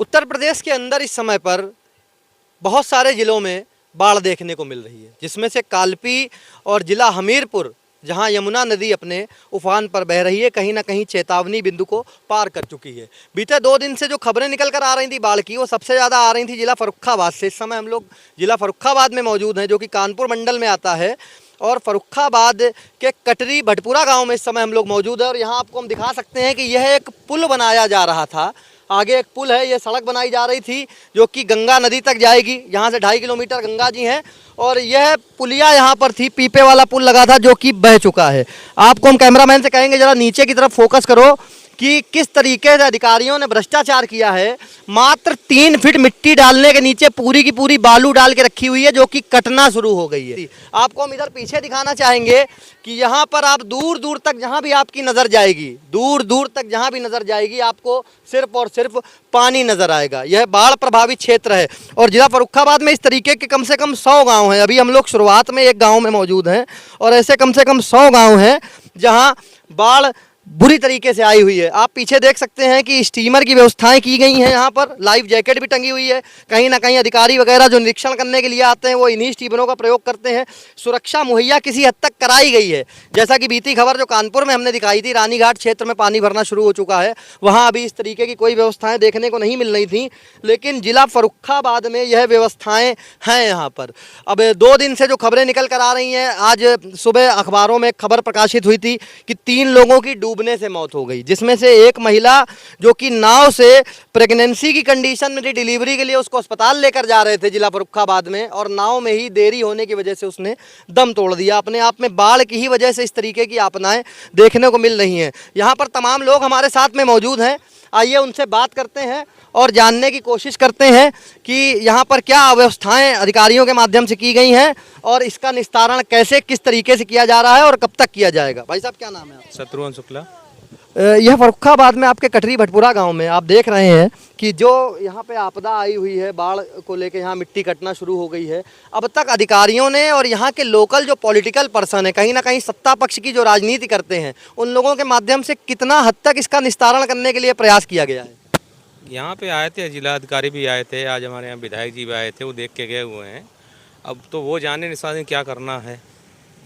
उत्तर प्रदेश के अंदर इस समय पर बहुत सारे ज़िलों में बाढ़ देखने को मिल रही है, जिसमें से कालपी और ज़िला हमीरपुर, जहां यमुना नदी अपने उफान पर बह रही है, कहीं ना कहीं चेतावनी बिंदु को पार कर चुकी है। बीते 2 दिन से जो खबरें निकल कर आ रही थी बाढ़ की, वो सबसे ज़्यादा आ रही थी ज़िला फर्रुखाबाद से। इस समय हम लोग ज़िला फर्रुखाबाद में मौजूद हैं, जो कि कानपुर मंडल में आता है, और फर्रुखाबाद के कटरी भटपुरा गाँव में इस समय हम लोग मौजूद हैं। और यहाँ आपको हम दिखा सकते हैं कि यह एक पुल बनाया जा रहा था। आगे एक पुल है, ये सड़क बनाई जा रही थी जो कि गंगा नदी तक जाएगी। यहाँ से 2.5 किलोमीटर गंगा जी हैं, और यह पुलिया यहाँ पर थी, पीपे वाला पुल लगा था जो कि बह चुका है। आपको हम कैमरामैन से कहेंगे जरा नीचे की तरफ फोकस करो कि किस तरीके से अधिकारियों ने भ्रष्टाचार किया है। मात्र 3 फीट मिट्टी डालने के नीचे पूरी की पूरी बालू डाल के रखी हुई है, जो कि कटना शुरू हो गई है। आपको हम इधर पीछे दिखाना चाहेंगे कि यहाँ पर आप दूर दूर तक जहाँ भी आपकी नज़र जाएगी, दूर दूर तक जहाँ भी नज़र जाएगी, आपको सिर्फ और सिर्फ पानी नज़र आएगा। यह बाढ़ प्रभावित क्षेत्र है, और जिला फर्रुखाबाद में इस तरीके के कम से कम 100 गाँव हैं। अभी हम लोग शुरुआत में एक गाँव में मौजूद हैं, और ऐसे कम से कम 100 गाँव हैं जहाँ बाढ़ बुरी तरीके से आई हुई है। आप पीछे देख सकते हैं कि स्टीमर की व्यवस्थाएं की गई हैं, यहाँ पर लाइफ जैकेट भी टंगी हुई है। कहीं ना कहीं अधिकारी वगैरह जो निरीक्षण करने के लिए आते हैं वो इन्हीं स्टीमरों का प्रयोग करते हैं। सुरक्षा मुहैया किसी हद तक कराई गई है, जैसा कि बीती खबर जो कानपुर में हमने दिखाई थी, रानीघाट क्षेत्र में पानी भरना शुरू हो चुका है, वहाँ अभी इस तरीके की कोई व्यवस्थाएँ देखने को नहीं मिल रही थी, लेकिन जिला फर्रुखाबाद में यह व्यवस्थाएँ हैं यहाँ पर। अब 2 दिन से जो खबरें निकल कर आ रही हैं, आज सुबह अखबारों में खबर प्रकाशित हुई थी कि 3 लोगों की डूबने से मौत हो गई, जिसमें से एक महिला जो कि नाव से प्रेगनेंसी की कंडीशन में थी, डिलीवरी के लिए उसको अस्पताल लेकर जा रहे थे जिला फर्रुखाबाद में, और नाव में ही देरी होने की वजह से उसने दम तोड़ दिया। अपने आप में बाढ़ की ही वजह से इस तरीके की आपदाएं देखने को मिल रही हैं। यहाँ पर तमाम लोग हमारे साथ में मौजूद हैं, आइए उनसे बात करते हैं और जानने की कोशिश करते हैं कि यहाँ पर क्या व्यवस्थाएं अधिकारियों के माध्यम से की गई हैं और इसका निस्तारण कैसे किस तरीके से किया जा रहा है और कब तक किया जाएगा। भाई साहब, क्या नाम है आपका? शत्रुघ्न शुक्ला। यह फर्रुखाबाद में आपके कटरी भटपुरा गांव में आप देख रहे हैं कि जो यहाँ पे आपदा आई हुई है, बाढ़ को लेकर यहाँ मिट्टी कटना शुरू हो गई है। अब तक अधिकारियों ने और यहाँ के लोकल जो पॉलिटिकल पर्सन है, कहीं ना कहीं सत्ता पक्ष की जो राजनीति करते हैं, उन लोगों के माध्यम से कितना हद तक इसका निस्तारण करने के लिए प्रयास किया गया है? यहाँ पे आए थे, जिला अधिकारी भी आए थे, आज हमारे यहाँ विधायक जी भी आए थे, वो देख के गए हुए हैं। अब तो वो जाने निशान क्या करना है,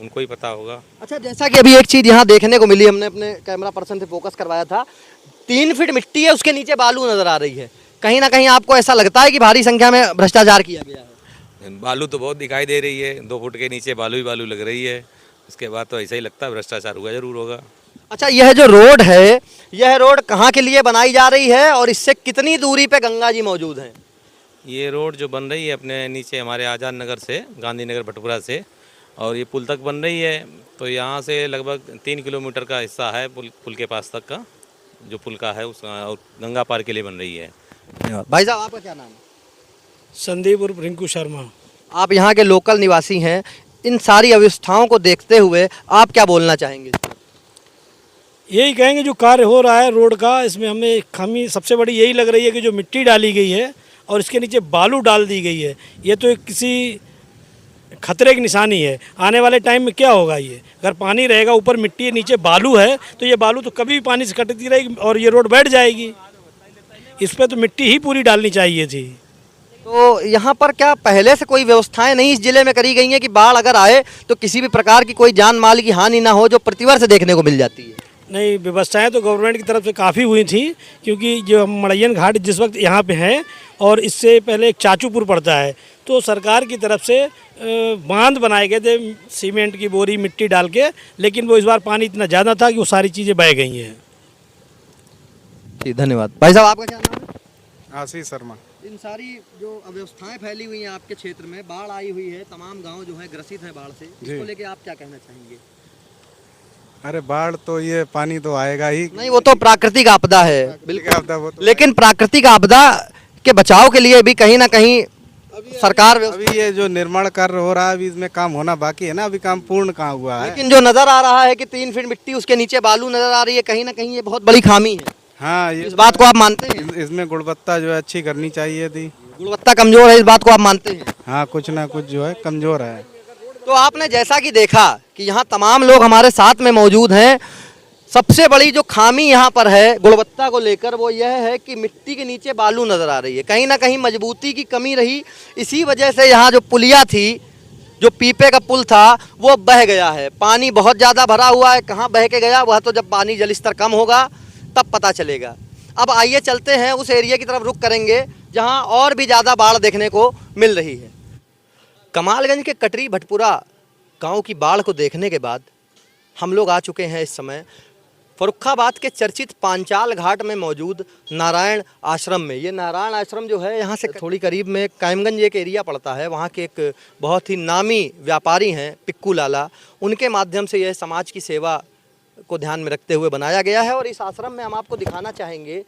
उनको ही पता होगा। अच्छा, जैसा कि अभी एक चीज़ यहाँ देखने को मिली, हमने अपने कैमरा पर्सन से फोकस करवाया था, 3 फीट मिट्टी है, उसके नीचे बालू नजर आ रही है। कहीं ना कहीं आपको ऐसा लगता है कि भारी संख्या में भ्रष्टाचार किया गया है? बालू तो बहुत दिखाई दे रही है, 2 फुट के नीचे बालू ही बालू लग रही है। उसके बाद तो ऐसा ही लगता है भ्रष्टाचार हुआ जरूर होगा। अच्छा, यह जो रोड है, यह रोड कहाँ के लिए बनाई जा रही है और इससे कितनी दूरी पे गंगा जी मौजूद हैं? ये रोड जो बन रही है अपने नीचे हमारे आज़ाद नगर से, गांधीनगर भटपुरा से, और ये पुल तक बन रही है, तो यहाँ से लगभग 3 किलोमीटर का हिस्सा है पुल के पास तक का, जो पुल का है उसका, और गंगा पार के लिए बन रही है। भाई साहब, आपका क्या नाम है? संदीप उर्फ रिंकू शर्मा। आप यहाँ के लोकल निवासी हैं, इन सारी अव्यवस्थाओं को देखते हुए आप क्या बोलना चाहेंगे? यही कहेंगे जो कार्य हो रहा है रोड का, इसमें हमें खामी सबसे बड़ी यही लग रही है कि जो मिट्टी डाली गई है और इसके नीचे बालू डाल दी गई है, ये तो एक किसी खतरे की निशानी है। आने वाले टाइम में क्या होगा, ये अगर पानी रहेगा, ऊपर मिट्टी नीचे बालू है, तो ये बालू तो कभी भी पानी से कटती रहेगी और ये रोड बैठ जाएगी। इस पर तो मिट्टी ही पूरी डालनी चाहिए थी। तो यहाँ पर क्या पहले से कोई व्यवस्थाएं नहीं इस जिले में करी गई हैं कि बाढ़ अगर आए तो किसी भी प्रकार की कोई जान माल की हानि ना हो, जो प्रतिवर्ष देखने को मिल जाती है? नहीं, व्यवस्थाएं तो गवर्नमेंट की तरफ से काफ़ी हुई थी, क्योंकि जो हम मड़ैयन घाट जिस वक्त यहाँ पे हैं और इससे पहले एक चाचूपुर पड़ता है, तो सरकार की तरफ से बांध बनाए गए थे सीमेंट की बोरी मिट्टी डाल के, लेकिन वो इस बार पानी इतना ज़्यादा था कि वो सारी चीज़ें बह गई हैं। जी, धन्यवाद। भाई साहब, आपका क्या नाम है? आशीष शर्मा। इन सारी जो अव्यवस्थाएं फैली हुई हैं आपके क्षेत्र में, बाढ़ आई हुई है, तमाम गांव जो है ग्रसित हैं बाढ़ से, इसको लेके आप क्या कहना चाहेंगे? अरे बाढ़ तो ये पानी तो आएगा ही। नहीं, वो तो प्राकृतिक आपदा है, बिल्कुल आपदा वो तो, लेकिन प्राकृतिक आपदा के बचाव के लिए भी कहीं ना कहीं सरकार अभी ये जो निर्माण कार्य हो रहा है, अभी इसमें काम होना बाकी है ना, अभी काम पूर्ण कहाँ हुआ है। लेकिन जो नजर आ रहा है कि 3 फीट मिट्टी, उसके नीचे बालू नजर आ रही है, कहीं ना कहीं ये बहुत बड़ी खामी है। हाँ, इस बात को आप मानते हैं? इसमें गुणवत्ता जो है अच्छी करनी चाहिए थी। गुणवत्ता कमजोर है, इस बात को आप मानते हैं? हाँ, कुछ ना कुछ जो है कमजोर है। तो आपने जैसा कि देखा कि यहाँ तमाम लोग हमारे साथ में मौजूद हैं, सबसे बड़ी जो खामी यहाँ पर है गुणवत्ता को लेकर वो यह है कि मिट्टी के नीचे बालू नज़र आ रही है। कहीं ना कहीं मजबूती की कमी रही, इसी वजह से यहाँ जो पुलिया थी, जो पीपे का पुल था, वो बह गया है। पानी बहुत ज़्यादा भरा हुआ है, कहाँ बह के गया वह तो जब पानी जल स्तर कम होगा तब पता चलेगा। अब आइए चलते हैं उस एरिया की तरफ, रुख करेंगे जहाँ और भी ज़्यादा बाढ़ देखने को मिल रही है। कमालगंज के कटरी भटपुरा गाँव की बाढ़ को देखने के बाद हम लोग आ चुके हैं इस समय फर्रुखाबाद के चर्चित पांचाल घाट में मौजूद नारायण आश्रम में। ये नारायण आश्रम जो है यहाँ से थोड़ी करीब में कायमगंज एक एरिया पड़ता है, वहाँ के एक बहुत ही नामी व्यापारी हैं पिक्कू लाला, उनके माध्यम से यह समाज की सेवा को ध्यान में रखते हुए बनाया गया है। और इस आश्रम में हम आपको दिखाना चाहेंगे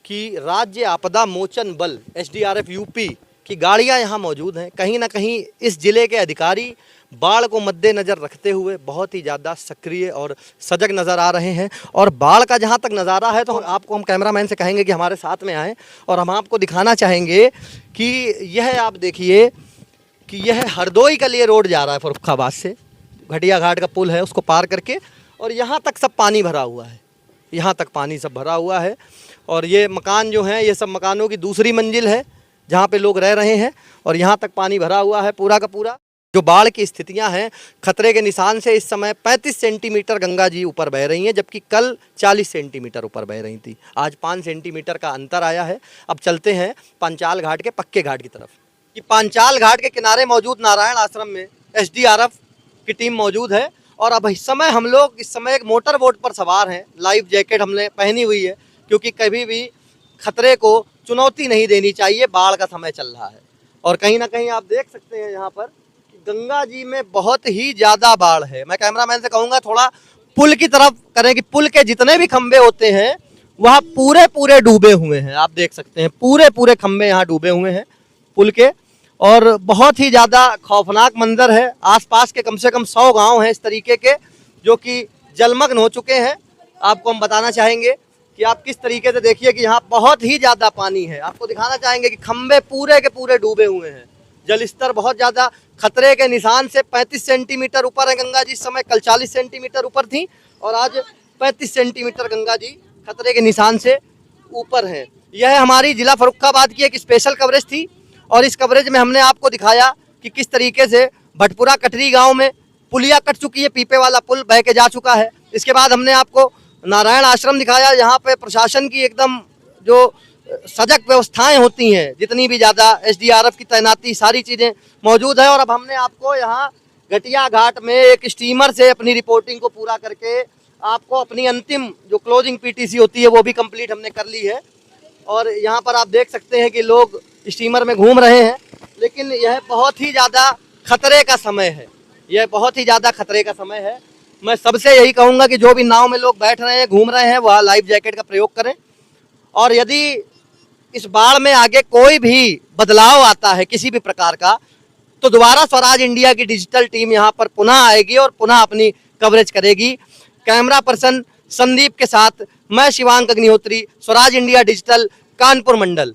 कि राज्य आपदा मोचन बल SDRF यूपी की गाड़ियाँ यहाँ मौजूद हैं। कहीं ना कहीं इस ज़िले के अधिकारी बाढ़ को मद्देनज़र रखते हुए बहुत ही ज़्यादा सक्रिय और सजग नज़र आ रहे हैं। और बाढ़ का जहाँ तक नज़ारा है तो आपको हम कैमरामैन से कहेंगे कि हमारे साथ में आएँ और हम आपको दिखाना चाहेंगे कि यह आप देखिए कि यह हरदोई के लिए रोड जा रहा है फर्रुखाबाद से, घटिया घाट का पुल है उसको पार करके, और यहाँ तक सब पानी भरा हुआ है, यहाँ तक पानी सब भरा हुआ है। और ये मकान जो हैं ये सब मकानों की दूसरी मंजिल है जहाँ पे लोग रह रहे हैं, और यहाँ तक पानी भरा हुआ है पूरा का पूरा। जो बाढ़ की स्थितियां हैं, खतरे के निशान से इस समय 35 सेंटीमीटर गंगा जी ऊपर बह रही हैं, जबकि कल 40 सेंटीमीटर ऊपर बह रही थी। आज 5 सेंटीमीटर का अंतर आया है। अब चलते हैं पांचाल घाट के पक्के घाट की तरफ। कि पांचाल घाट के किनारे मौजूद नारायण आश्रम में SDRF की टीम मौजूद है। और अब इस समय एक मोटर बोट पर सवार हैं। लाइफ जैकेट हमने पहनी हुई है क्योंकि कभी भी खतरे को चुनौती नहीं देनी चाहिए, बाढ़ का समय चल रहा है। और कहीं ना कहीं आप देख सकते हैं यहाँ पर गंगा जी में बहुत ही ज़्यादा बाढ़ है। मैं कैमरामैन से कहूँगा थोड़ा पुल की तरफ करें कि पुल के जितने भी खंबे होते हैं वह पूरे डूबे हुए हैं। आप देख सकते हैं पूरे खंबे यहाँ डूबे हुए हैं पुल के, और बहुत ही ज़्यादा खौफनाक मंजर है। आसपास के कम से कम 100 गांव हैं इस तरीके के जो कि जलमग्न हो चुके हैं। आपको हम बताना चाहेंगे कि आप किस तरीके से देखिए कि यहाँ बहुत ही ज़्यादा पानी है। आपको दिखाना चाहेंगे कि खंबे पूरे के पूरे डूबे हुए हैं। जल स्तर बहुत ज़्यादा खतरे के निशान से 35 सेंटीमीटर ऊपर है गंगा जी इस समय। कल 40 सेंटीमीटर ऊपर थी और आज 35 सेंटीमीटर गंगा जी खतरे के निशान से ऊपर है। यह हमारी जिला फर्रुखाबाद की एक स्पेशल कवरेज थी, और इस कवरेज में हमने आपको दिखाया कि किस तरीके से भटपुरा कटरी गाँव में पुलिया कट चुकी है, पीपे वाला पुल बह के जा चुका है। इसके बाद हमने आपको नारायण आश्रम दिखाया, यहाँ पे प्रशासन की एकदम जो सजग व्यवस्थाएं होती हैं, जितनी भी ज़्यादा SDRF की तैनाती, सारी चीज़ें मौजूद है। और अब हमने आपको यहाँ घटिया घाट में एक स्टीमर से अपनी रिपोर्टिंग को पूरा करके आपको अपनी अंतिम जो क्लोजिंग PTC होती है वो भी कंप्लीट हमने कर ली है। और यहाँ पर आप देख सकते हैं कि लोग स्टीमर में घूम रहे हैं, लेकिन यह बहुत ही ज़्यादा खतरे का समय है, यह बहुत ही ज़्यादा खतरे का समय है। मैं सबसे यही कहूँगा कि जो भी नाव में लोग बैठ रहे हैं, घूम रहे हैं, वह लाइफ जैकेट का प्रयोग करें। और यदि इस बाढ़ में आगे कोई भी बदलाव आता है किसी भी प्रकार का, तो दोबारा स्वराज इंडिया की डिजिटल टीम यहाँ पर पुनः आएगी और पुनः अपनी कवरेज करेगी। कैमरा पर्सन संदीप के साथ मैं शिवांक अग्निहोत्री, स्वराज इंडिया डिजिटल, कानपुर मंडल।